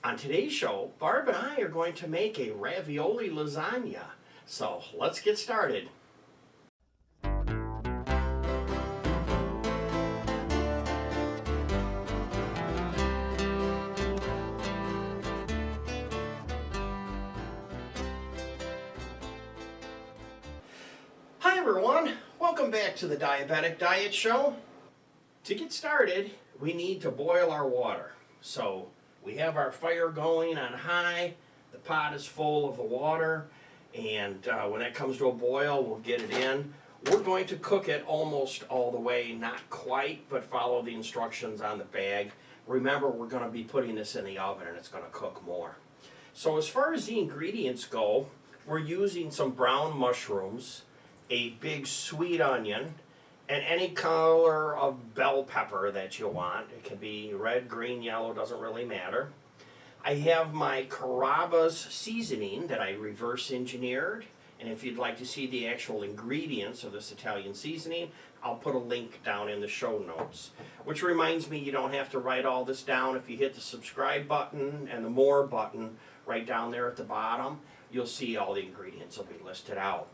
On today's show, Barb and I are going to make a ravioli lasagna. So let's get started. Hi everyone, welcome back to the Diabetic Diet Show. To get started, we need to boil our water. So we have our fire going on high, the pot is full of the water, and when it comes to a boil, we'll get it in. We're going to cook it almost all the way, not quite, but follow the instructions on the bag. Remember, we're going to be putting this in the oven and it's going to cook more. So as far as the ingredients go, we're using some brown mushrooms, a big sweet onion, and any color of bell pepper that you want. It can be red, green, yellow, doesn't really matter. I have my Carrabba's seasoning that I reverse engineered, and if you'd like to see the actual ingredients of this Italian seasoning, I'll put a link down in the show notes. Which reminds me, you don't have to write all this down. If you hit the subscribe button and the more button right down there at the bottom, you'll see all the ingredients will be listed out.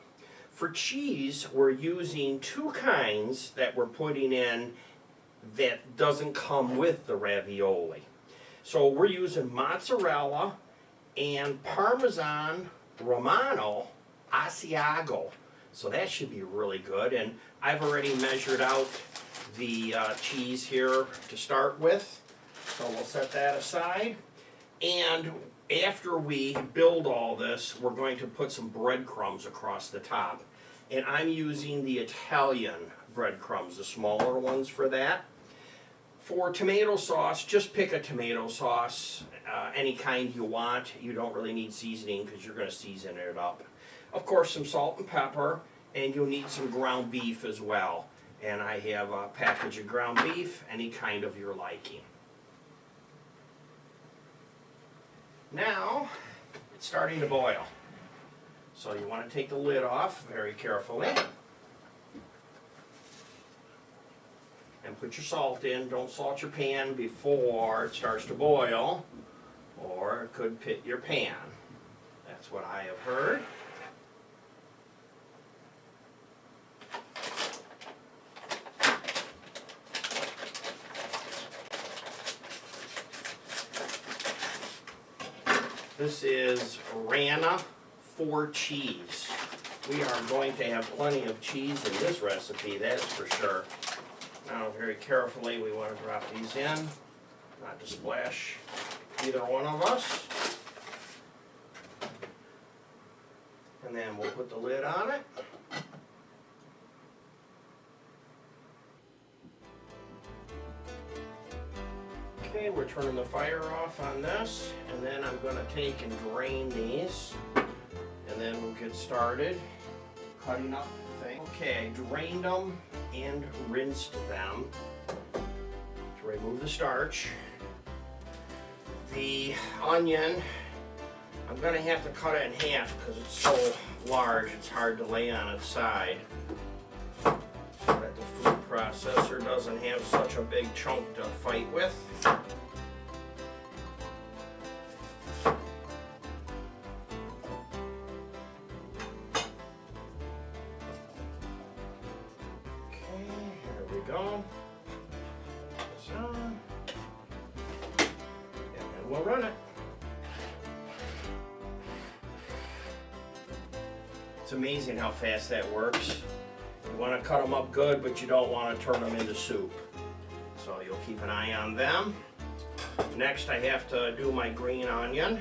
For cheese, we're using two kinds that we're putting in that doesn't come with the ravioli. So we're using mozzarella and Parmesan Romano Asiago. So that should be really good. And I've already measured out the cheese here to start with. So we'll set that aside. And after we build all this, we're going to put some breadcrumbs across the top. And I'm using the Italian breadcrumbs, the smaller ones for that. For tomato sauce, just pick a tomato sauce, any kind you want. You don't really need seasoning because you're going to season it up. Of course, some salt and pepper, and you'll need some ground beef as well. And I have a package of ground beef, any kind of your liking. Now, it's starting to boil. So you want to take the lid off very carefully. And put your salt in. Don't salt your pan before it starts to boil, or it could pit your pan. That's what I have heard. This is Rana 4 cheese. We are going to have plenty of cheese in this recipe, that's for sure. Now very carefully we want to drop these in, not to splash either one of us. And then we'll put the lid on it. Okay, we're turning the fire off on this, and then I'm going to take and drain these, and then we'll get started cutting up the thing. Okay, I drained them and rinsed them to remove the starch. The onion, I'm going to have to cut it in half because it's so large it's hard to lay on its side, so that the food processor doesn't have such a big chunk to fight with. Go. This on. And then we'll run it. It's amazing how fast that works. You want to cut them up good, but you don't want to turn them into soup. So you'll keep an eye on them. Next, I have to do my green onion.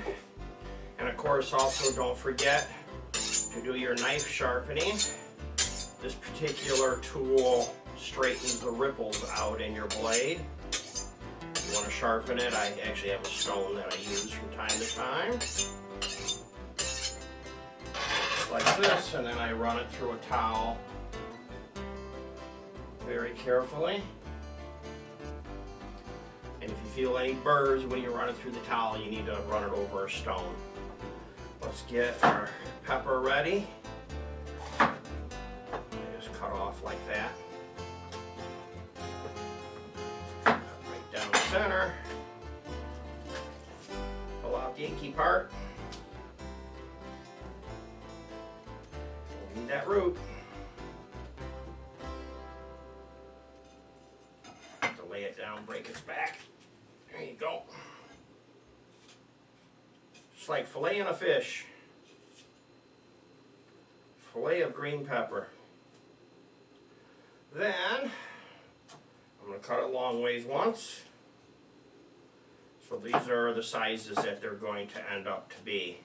And of course, also don't forget to do your knife sharpening. This particular tool straightens the ripples out in your blade. If you want to sharpen it, I actually have a stone that I use from time to time. Like this, and then I run it through a towel very carefully. And if you feel any burrs when you run it through the towel, you need to run it over a stone. Let's get our pepper ready. Just cut off like that. Right down the center. the icky part. Don't need that root. To lay it down, break its back. There you go. It's like filleting a fish. Fillet of green pepper. Then, I'm going to cut it long ways once. So these are the sizes that they're going to end up to be.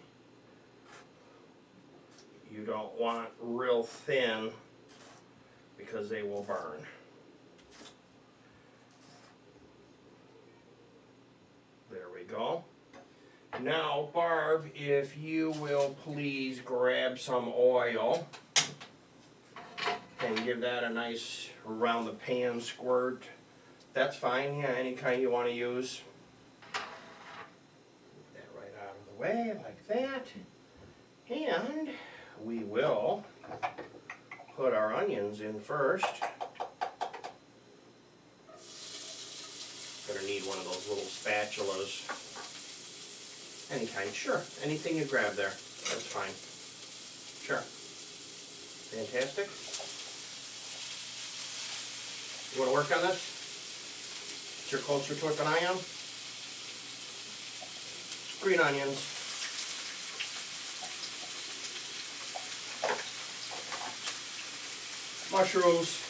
You don't want real thin because they will burn. There we go. Now, Barb, if you will please grab some oil and give that a nice around the pan squirt. That's fine, yeah, any kind you want to use. Move that right out of the way like that. And we will put our onions in first. Gonna need one of those little spatulas. Any kind, sure. Anything you grab there, that's fine. Sure. Fantastic. You want to work on this? You're closer to it than I am. Green onions. Mushrooms.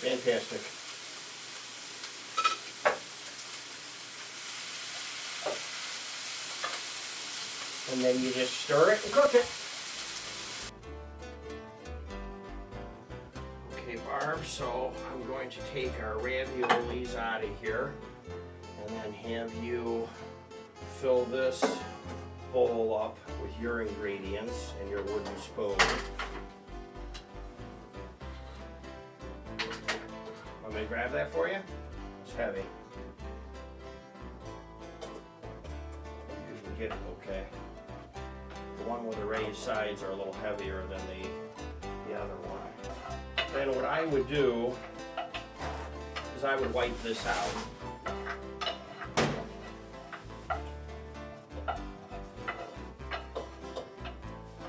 Fantastic. And then you just stir it and cook it. Okay, Barb, so I'm going to take our raviolis out of here and then have you fill this bowl up with your ingredients and your wooden spoon. Want me to grab that for you? It's heavy. You can get it okay. The one with the raised sides are a little heavier than the other one. Then what I would do is I would wipe this out.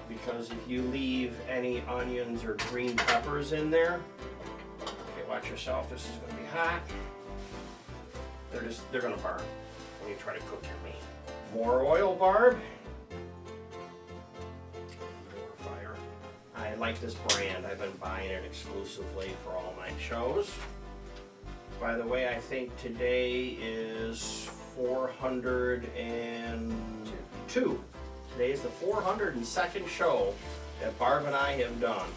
Because if you leave any onions or green peppers in there, okay, watch yourself, this is going to be hot. They're going to burn when you try to cook your meat. More oil, Barb. More fire. I like this brand. I've been buying it exclusively for all my shows. By the way, I think today is 402. Today is the 402nd show that Barb and I have done.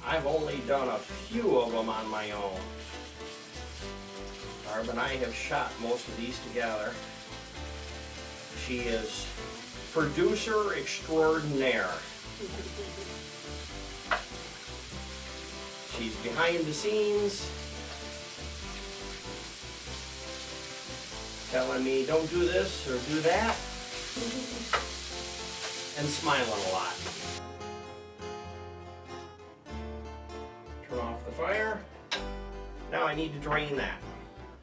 I've only done a few of them on my own. Barb and I have shot most of these together. She is producer extraordinaire. She's behind the scenes, telling me don't do this or do that, and smiling a lot. Turn off the fire. Now I need to drain that.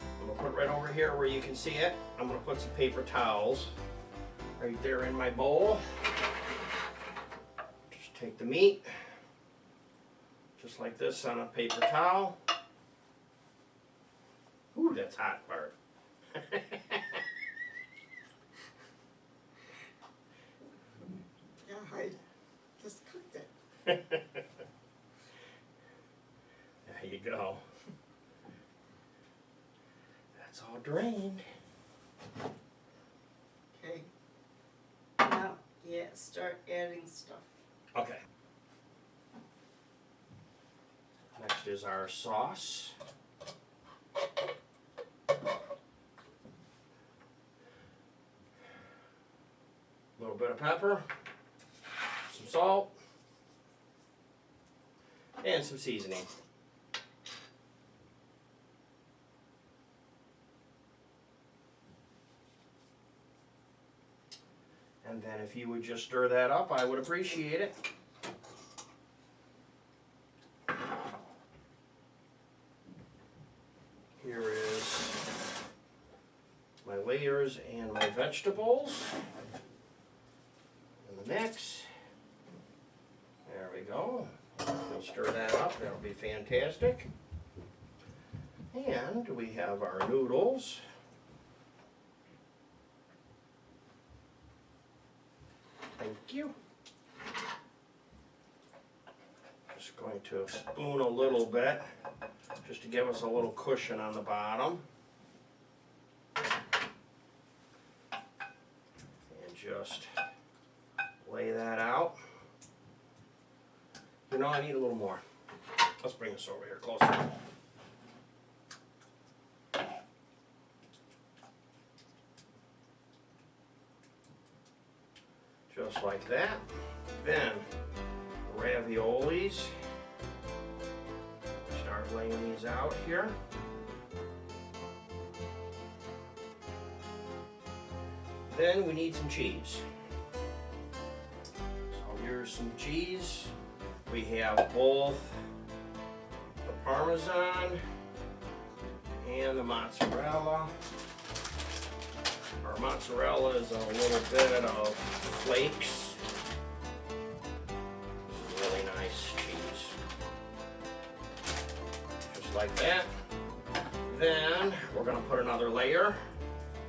I'm going to put it right over here where you can see it. I'm going to put some paper towels right there in my bowl. Just take the meat, just like this on a paper towel. Ooh, that's hot, Bart. Yeah, I just cooked it. There you go. That's all drained. Okay. Now, yeah, start adding stuff. Okay. Next is our sauce. A little bit of pepper, some salt, and some seasoning. And then if you would just stir that up, I would appreciate it. layers and my vegetables in the mix. There we go. We'll stir that up. That'll be fantastic. And we have our noodles. Thank you. Just going to spoon a little bit just to give us a little cushion on the bottom. And just lay that out. You know, I need a little more. Let's bring this over here closer. Just like that. Then, raviolis. Start laying these out here. Then we need some cheese. So here's some cheese. We have both the Parmesan and the mozzarella. Our mozzarella is a little bit of flakes. This is really nice cheese. Just like that. Then we're going to put another layer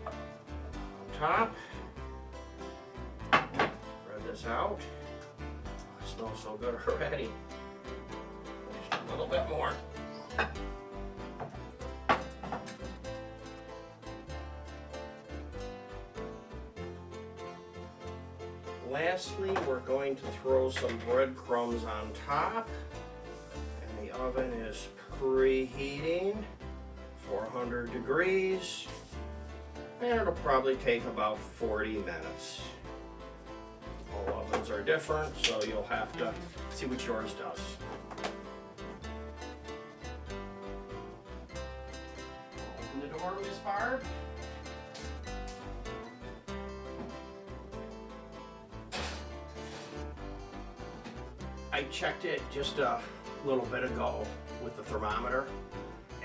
on top. Spread this out. Oh, it smells so good already. Just a little bit more. Lastly, we're going to throw some breadcrumbs on top, and the oven is preheating 400 degrees, and it'll probably take about 40 minutes. All ovens are different, so you'll have to see what yours does. Open the door, Miss Barb. I checked it just a little bit ago with the thermometer,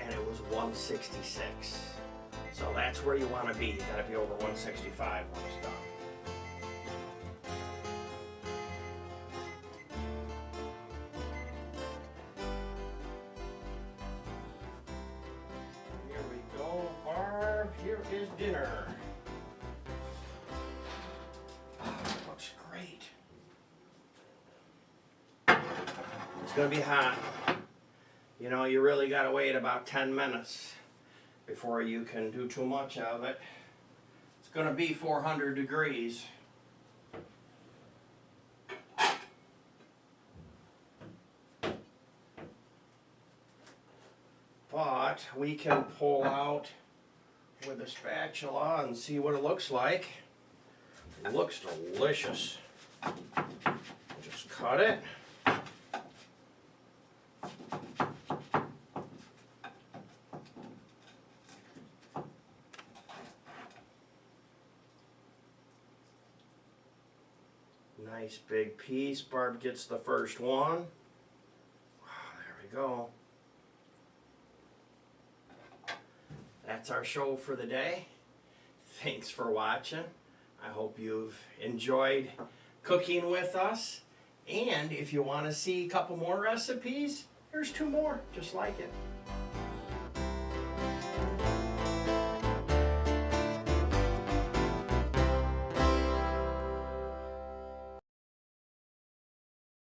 and it was 166. So that's where you want to be. You got to be over 165 when it's done. Here we go, Barb. Here is dinner. Oh, it looks great. It's going to be hot. You know, you really got to wait about 10 minutes before you can do too much of it. It's going to be 400 degrees. But we can pull out with a spatula and see what it looks like. It looks delicious. Just cut it. Nice big piece. Barb gets the first one. There we go. That's our show for the day. Thanks for watching. I hope you've enjoyed cooking with us. And if you want to see a couple more recipes, here's 2 more just like it.